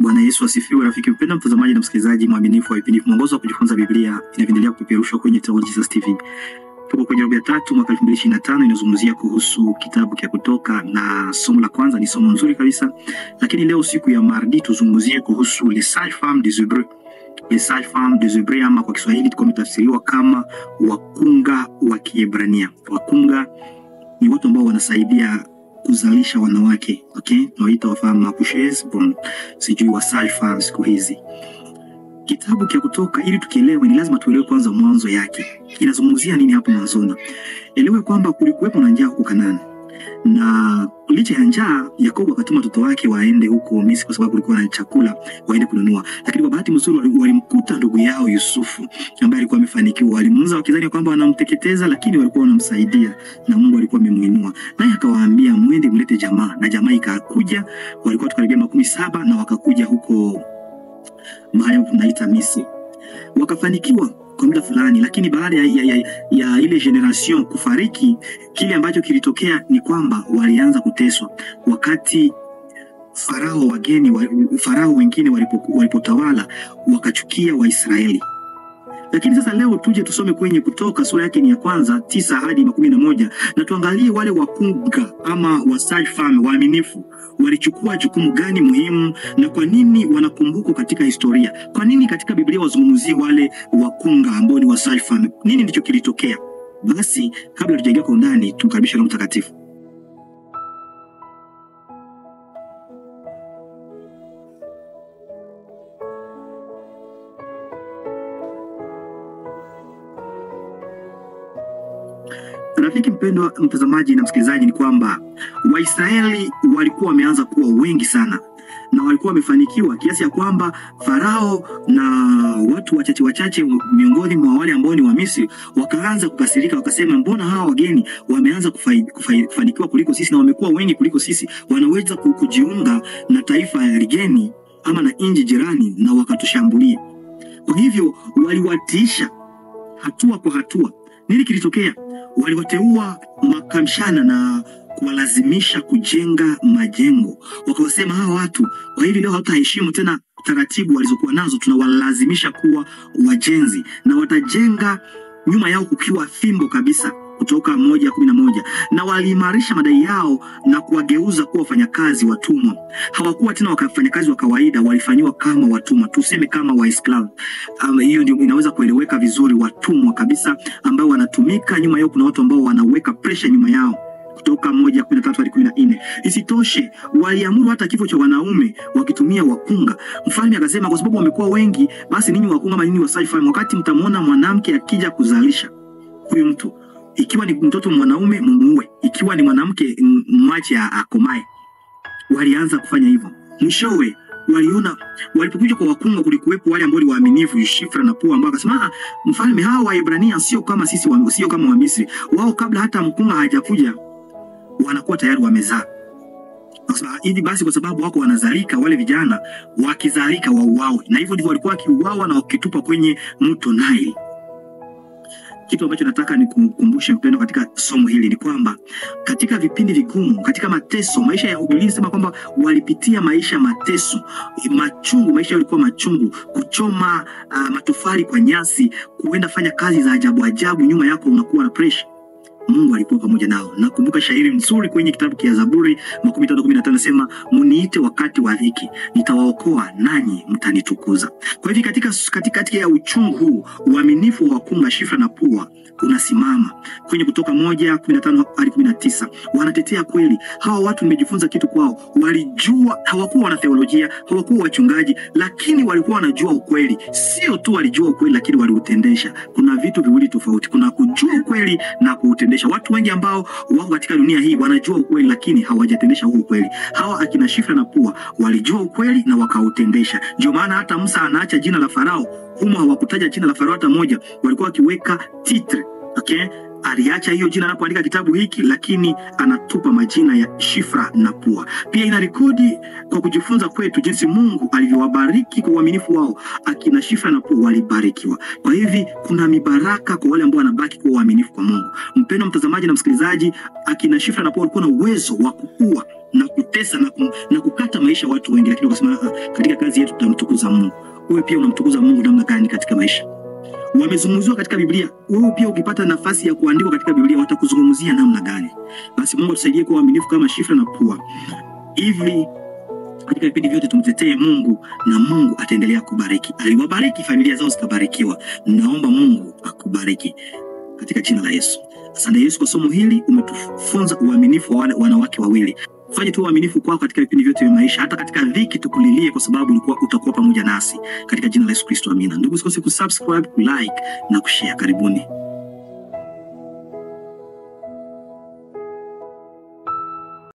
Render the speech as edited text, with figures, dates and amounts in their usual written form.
Bwana Yesu asifiwe. Rafiki mpendwa mtazamaji na msikilizaji mwaminifu wa vipindi mwongozo wa kujifunza Biblia inaendelea kupeperushwa kwenye Total Jesus TV. Tuko kwenye robo ya 3 mwaka 2025 inazungumzia kuhusu kitabu cha Kutoka, na somo la kwanza ni somo nzuri kabisa. Lakini leo siku ya mardi tuzungumzie kuhusu les sages femmes des Hébreux. Les sages femmes des Hébreux, ama kwa Kiswahili tukometafsiriwa kama wakunga wa Kiebrania. Wakunga ni watu ambao wanasaidia kuzalisha wanawake, okay? Tunaita wafama accoucheuses, bon, sijui wa sage femmes siku hizi. Kitabu cha Kutoka, ili tukielewe ni lazima tuelewe kwanza mwanzo yake. Inazungumzia nini hapo mwanzoni? Elewe kwamba kulikuwepo na njaa huko Kanaani. Na licha ya njaa, Yakobo akatuma watoto wake waende huko Misri kwa sababu kulikuwa na chakula, waende kununua. Lakini kwa bahati nzuri walimkuta ndugu yao Yusufu ambaye alikuwa amefanikiwa. Walimuuza wakidhani kwamba wanamteketeza, lakini walikuwa wanamsaidia na Mungu alikuwa amemuinua. Naye akawaambia mwende mlete jamaa, na jamaa ikakuja. Walikuwa tukaribia 17 na wakakuja huko mahali tunaita Misri. Wakafanikiwa kwa muda fulani, lakini baada ya ile generation kufariki, kile ambacho kilitokea ni kwamba walianza kuteswa. Wakati Farao wengine walipotawala, wakachukia Waisraeli. Lakini sasa leo tuje tusome kwenye Kutoka sura yake ni ya kwanza 9 hadi 11, na tuangalie wale wakunga ama wasage femme waaminifu walichukua jukumu gani muhimu, na kwa nini wanakumbukwa katika historia. Kwa nini katika Biblia wazungumzie wale wakunga ambao ni wasage femme? Nini ndicho kilitokea? Basi kabla tujaingia kwa undani, tumkaribishe Roho Mtakatifu. Rafiki mpendwa mtazamaji na msikilizaji, ni kwamba Waisraeli walikuwa wameanza kuwa wengi sana, na walikuwa wamefanikiwa kiasi ya kwamba Farao na watu wachache miongoni mwa wale ambao ni wa Misri wakaanza kukasirika, wakasema mbona hawa wageni wameanza kufanikiwa kuliko sisi na wamekuwa wengi kuliko sisi, wanaweza kujiunga na taifa ligeni ama na nchi jirani na wakatushambulia. Kwa hivyo waliwatisha hatua kwa hatua. Nini kilitokea? Waliwateua makamshana na kuwalazimisha kujenga majengo. Wakawasema hawa watu, kwa hivi leo hataheshimu tena taratibu walizokuwa nazo, tunawalazimisha kuwa wajenzi, na watajenga nyuma yao kukiwa fimbo kabisa. Kutoka 1:11. Na waliimarisha madai yao na kuwageuza kuwa wafanyakazi watumwa. Hawakuwa tena wafanyakazi wa kawaida, walifanywa kama watumwa, tuseme kama waesclave. Hiyo ndio inaweza kueleweka vizuri, watumwa kabisa ambao wanatumika. Nyuma yao kuna watu ambao wanaweka pressure nyuma yao. Kutoka 1:13 hadi 14. Isitoshe, waliamuru hata kifo cha wanaume wakitumia wakunga. Mfalme akasema kwa sababu wamekuwa wengi, basi ninyi wakunga ama ninyi wasage femme, wakati mtamwona mwanamke akija kuzalisha, huyu mtu ikiwa ni mtoto mwanaume mumuue, ikiwa ni mwanamke mwache akomae. Walianza kufanya hivyo. Mwishowe waliona walipokuja kwa wakunga kulikuwepo wale ambao ni waaminifu, Shifra na Pua, ambao akasema mfalme, hawa Waebrania sio kama sisi, sio kama wa Misri. Wao kabla hata mkunga hajakuja wanakuwa tayari wamezaa. Sasa hivi basi, kwa sababu wako wanazalika, wale vijana wakizalika wauawe, na hivyo ndivyo walikuwa kiuawa na wakitupa kwenye mto Nile. Kitu ambacho nataka ni kukumbushe mpendo katika somo hili ni kwamba katika vipindi vigumu, katika mateso, maisha ya Biblia inasema kwamba walipitia maisha mateso, machungu, maisha yalikuwa machungu, kuchoma matofali kwa nyasi, kuenda fanya kazi za ajabu, nyuma yako unakuwa na pressure. Mungu alikuwa pamoja nao. Nakumbuka shairi nzuri kwenye kitabu cha Zaburi 15:15, nasema muniite wakati wa dhiki, nitawaokoa nanyi mtanitukuza. Kwa hivyo katika ya uchungu huu, uaminifu wa wakunga Shifra na Pua unasimama. Kwenye Kutoka 1:15 hadi 19, wanatetea kweli. Hawa watu nimejifunza kitu kwao. Walijua, hawakuwa wana theolojia, hawakuwa wachungaji, lakini walikuwa wanajua ukweli. Sio tu walijua ukweli, lakini waliutendesha. Kuna vitu viwili tofauti. Kuna kujua ukweli na kuutendesha. Watu wengi ambao wako katika dunia hii wanajua ukweli lakini hawajatendesha huo ukweli. Hawa akina Shifra na Pua walijua ukweli na wakautendesha. Ndio maana hata Musa anaacha jina la Farao, humo hawakutaja jina la Farao hata moja, walikuwa wakiweka titre, okay? aliacha hiyo jina anapoandika kitabu hiki, lakini anatupa majina ya Shifra na Pua. Pia inarekodi kwa kujifunza kwetu jinsi Mungu alivyowabariki kwa uaminifu wao. Akina Shifra na Pua walibarikiwa. Kwa hivi kuna mibaraka kwa wale ambao wanabaki kwa uaminifu kwa Mungu. Mpendwa mtazamaji na msikilizaji, akina Shifra na Pua walikuwa na uwezo wa kuua na kutesa na kukata maisha watu wengi, lakini wakasema katika kazi yetu tutamtukuza Mungu. Wewe pia unamtukuza Mungu namna gani katika maisha? Wamezungumziwa katika Biblia. Wewe pia ukipata nafasi ya kuandikwa katika Biblia, watakuzungumzia namna gani? Basi Mungu atusaidie kuwa waaminifu kama Shifra na Pua. Hivi katika vipindi vyote tumtetee Mungu na Mungu ataendelea kubariki. Aliwabariki, familia zao zikabarikiwa. Naomba Mungu akubariki katika jina la Yesu. Asante Yesu kwa somo hili, umetufunza uaminifu wa wale wanawake wawili. Fanye tu uaminifu kwako katika vipindi vyote vya maisha, hata katika dhiki tukulilie, kwa sababu utakuwa pamoja nasi katika jina la Yesu Kristo. Amina. Ndugu, usikose kusubscribe, kulike na kushare. Karibuni.